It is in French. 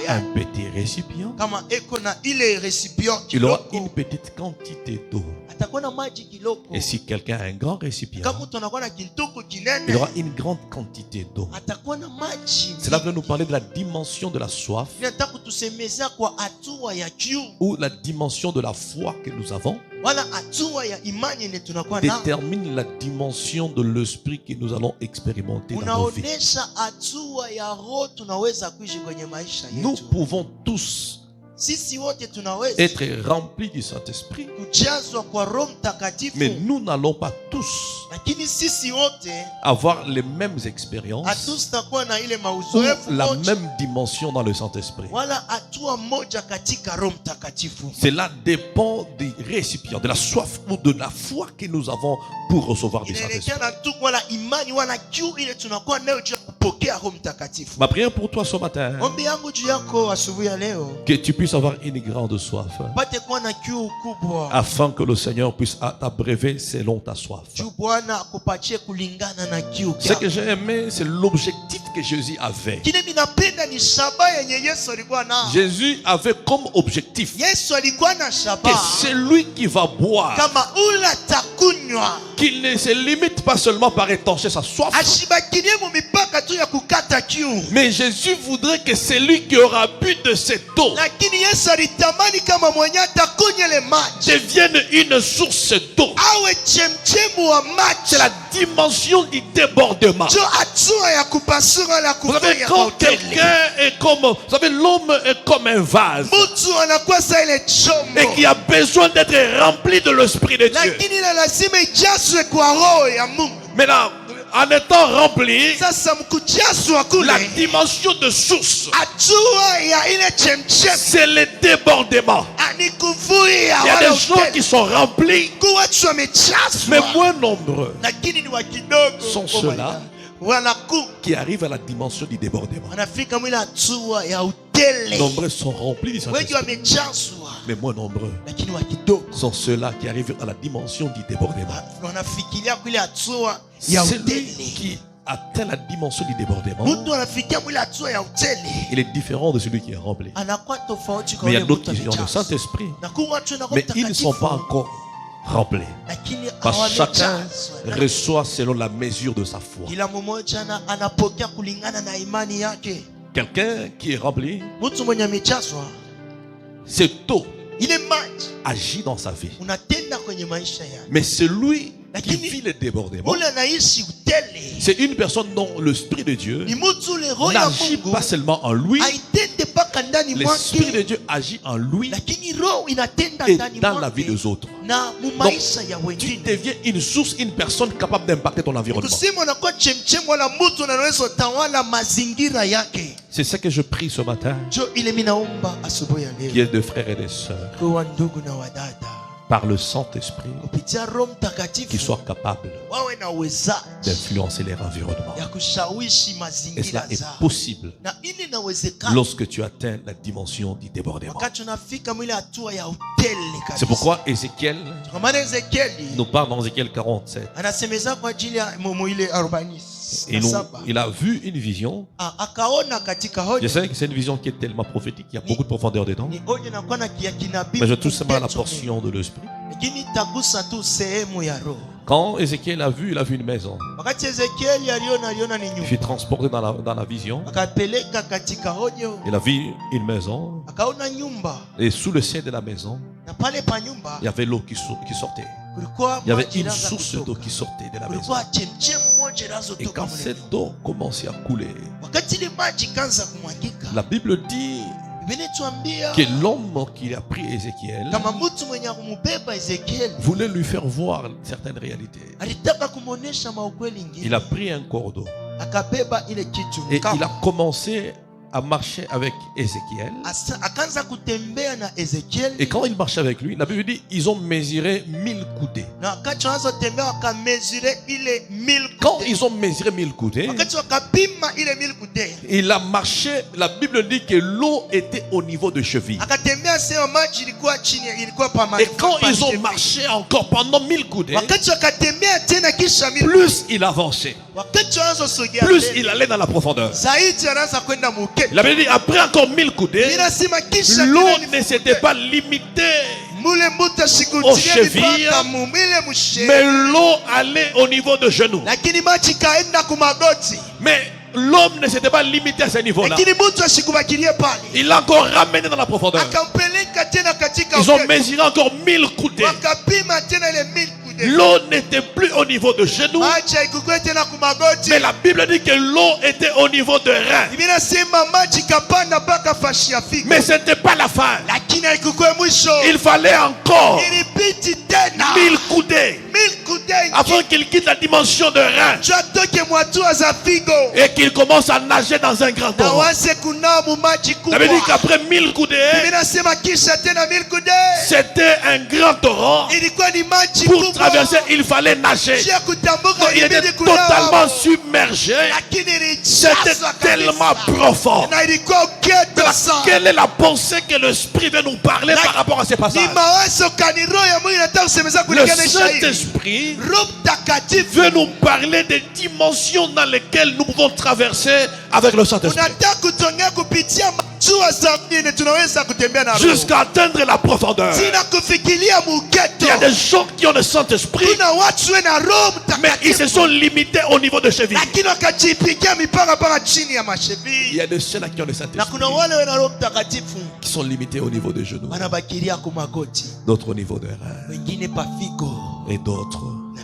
a un petit récipient, kama eko na ile récipient il aura kiloko, une petite quantité d'eau. atakuwa na maji kiloko. Et si quelqu'un a un grand récipient, Kama mtu anakuwa na kitoko kinene, il aura une grande quantité d'eau. atakuwa na maji. Cela veut nous parler de la dimension de la soif Nataka kutusemezea kwa hatua ya kiu, ou la dimension de la foi que nous avons wala hatua ya imani yenye tunakuwa na. détermine la dimension de l'esprit que nous allons expérimenter dans nos vies. Unaonesha hatua ya roho tunaweza kuishi kwenye maisha Nous yetu. pouvons tous Sisi wote tunaweza être remplis du Saint-Esprit, kujazwa kwa Roho Mtakatifu, mais nous n'allons pas tous lakini sisi wote avoir les mêmes expériences hatutakuwa na ile ou mauzoefu la moja même dimension dans le Saint-Esprit. wala hatua moja katika Roho Mtakatifu. Cela dépend des récipients, de la soif ou de la foi que nous avons pour recevoir du Saint-Esprit. Inaelekea tu wala imani wala kiu ile tunakuwa nayo juu ya kupokea Roho Mtakatifu. Ma prière pour toi ce matin, Ombi yangu juu yako asubuhi ya leo, que tu puisses avoir une grande soif, pate kuwa na kiu kubwa, afin que le Seigneur puisse t'abreuver selon ta soif. juu Bwana akupatie kulingana na kiu Ce yako. que j'ai aimé, c'est l'objectif que Jésus avait. Kile minapenda ni shaba yenye Yesu alikuwa na. Jésus avait comme objectif Yesu alikuwa na que shaba celui qui va boire, kama ula takunywa qu'il ne se limite pas seulement par étancher sa soif, ashibakinie mu mipaka tu ya kukata kiu, mais Jésus voudrait que celui qui aura bu de cette eau lakini Yesu alitamani kama mwenye atakunywa ile maji devienne une source d'eau. awe chemchemu wa C'est maji. la dimension du débordement. Jo hatua ya kupasura la Vous savez, kufanya quand hoteli. quelqu'un est comme, vous savez, l'homme est comme un vase Mtu anakuwa sa ile et chombo, qui a besoin d'être rempli de l'Esprit de Dieu. lakini la lazima ijazwe kwa roho ya Mungu. Mais là, en étant rempli, Sasa mkujazwa kule, la dimension de source, hatua ya ile chemchemu c'est le débordement. ani kuvuia Il y a wala des gens hoteli. qui sont remplis, Kuwatu mais wamejazwa, moins nombreux lakini ni wa kidogo. sont Oh my ceux-là God. Wanaku qui arrivent à la dimension du débordement. wanafika mwile hatua ya utele, Nombreux sont remplis du wengi Saint-Esprit, wamejazwa, mais moins nombreux lakini wa kidogo sont ceux-là qui arrivent à la dimension du débordement. wanafikiria kwile hatua ya Celui utele. qui atteint la dimension du débordement, Mtu anafikia mwile hatua ya utele il est différent de celui qui est rempli. anakuwa tofauti kwa Mais il y a yule d'autres mtu qui ont le amejazwa. Saint-Esprit, Na kuwa watu na Roho mais ils ne sont pas Mtakatifu, encore remplis. lakini Parce que chacun hawamejazwa. reçoit selon la mesure de sa foi. Kila mmoja anapokea kulingana na imani yake. Quelqu'un qui est rempli, Mtu mwenye amejazwa, cette eau ile maji agit dans sa vie. unatenda kwenye maisha yake. Mais celui qui Lakini vit le débordement, ule anaishi utele c'est une personne dont l'Esprit de Dieu ni mtu ule roho ya n'agit Mungu pas seulement en lui, haitende mpaka ndani l'Esprit de mwake, Dieu agit en lui lakini roho inatenda et ndani dans la vie mwake des autres. na mu maisha ya Tu wengine. deviens une source, une personne capable d'impacter ton environnement. Kusema unakuwa chemchemu wala mtu anaweza tawala mazingira yake. C'est ce que je prie ce matin, Jo ile mimi naomba asubuhi ya qui leo est de frères et de sœurs, kwa ndugu na wadada, par le Saint-Esprit, kupitia Roho qui Mtakatifu soit capable wawe na uwezaji d'influencer leur environnement. ya kushawishi Et mazingira cela est zao, possible na ili inawezekana lorsque tu atteins la dimension du débordement. wakati unafika mwile hatua ya utele kabisa. C'est pourquoi Ézéchiel Kwa maana Ezekieli nous parle dans Ézéchiel 47. anasemeza kwa ajili ya mumu ile 40 Et il a vu une vision. akaona katika Je hoja sais que c'est une vision qui est tellement prophétique, il y a beaucoup de profondeur dedans. ni hoja inakuwa na ya kinabii, Mais je touche seulement à la portion de l'esprit. lakini tagusa tu sehemu ya roho. Quand Ézéchiel a vu, il a vu une maison. Wakati Ezekieli aliona ni Il nyumba, fut transporté dans la vision. akapeleka katika hoja, Il a vu une maison. akaona nyumba, Et sous le ciel de la maison, na pale pa nyumba il y avait l'eau qui sortait. kulikuwa Il y avait maji une inaanza source d'eau kutoka. qui sortait de la maison. Kulikuwa chemchemu moja Et inazotoka quand mle. cette eau commençait à couler, Wakati ile maji kanza kumwagika, la Bible dit Biblia inatuambia que l'homme qui a pris Ézéchiel kama mtu mwenye kumubeba Ezekieli voulait lui faire voir certaines réalités. alitaka kumuonesha maukweli ingine. Il a pris un cordeau Akabeba ile kitu et kama. il a commencé à marcher avec Ézéchiel. Akaanza kutembea na Ezekieli, Et quand il marchait avec lui, la Bible dit ils ont mesuré 1000 coudées. na wakati wanazotembea wakamezure ile 1000 Quand kude. ils ont mesuré 1000 coudées, Wakati wakapima ile 1000 kude, il a marché. La Bible dit que l'eau était au niveau de cheville. akatembea sema maji ilikuwa chini, ilikuwa pa Et quand pa ils ont chini. marché encore pendant 1000 coudées, Wakati wakatembea tena kisha 1000 plus il avançait, wakati wanazosogea plus mbele, il allait dans la profondeur. zaidi anaanza kwenda muke. Il avait dit, après encore 1000 coudées, Inasema kisha l'eau tena ne s'était pas limitée, mule mbuta aux shikutilia chevilles, mipaka mumile mushe. mais l'eau allait au niveau de genoux. Lakini maji kaenda kumagoti. Mais l'homme ne s'était pas limité à ce niveau-là. Lakini mtu ashikubakilie pale. Il l'a encore ramené dans la profondeur. Akampeleka tena katika Ils ont uketo. mesuré encore 1000 coudées. Wakapima tena ile 1000 kude. L'eau n'était plus au niveau de genoux, Maji haikukuwa tena kumagoti. mais la Bible dit que l'eau était au niveau de reins. Biblia inasema maji kapanda mpaka fashi ya figo. Mais ce n'était pas la fin. Lakini haikukuwa mwisho. Il fallait encore Ilibidi tena 1000 coudées 1000 kude. afin qu'il quitte la dimension de reins Atoke mwatua za figo. et qu'il commence à nager dans un grand Na torrent. wase kunao mu maji Ça veut dire kubwa. qu'après 1000 coudées, Biblia inasema kisha tena 1000 kude. c'était un grand torrent. Ilikuwa ni maji Pour kubwa. traverser, il fallait nager. Njia kutambuka Donc, il était ilibidi kunawa. totalement submergé. Lakini C'était ilijazwa tellement kabisa. profond. Na ilikuwa uketo sana. Quelle est la pensée que l'Esprit veut nous parler par rapport à ces Ni passages? mawazo kani roho ya Mungu inataka kusemeza Le kulingana na shairi. Saint-Esprit Roho Mtakatifu veut nous parler des dimensions dans lesquelles nous pouvons traverser avec le Saint-Esprit. unataka kutongea kupitia majua za mjini tunaweza kutembea na roho. Jusqu'à atteindre la profondeur. Sina kufikiria Il y a muketo. des gens qui ont le Saint-Esprit, Kuna watu we na roho mais ils se Mtakatifu. sont limités au niveau de cheville. Lakini wakajipigia mipaka mpaka chini ya Il mashevi. y a de ceux-là qui ont le Na Saint-Esprit, kuna wale we na roho Mtakatifu qui sont limités au niveau des genoux, wanabakilia kumagoti. d'autres au niveau des reins, Wengine pafigo. et d'autres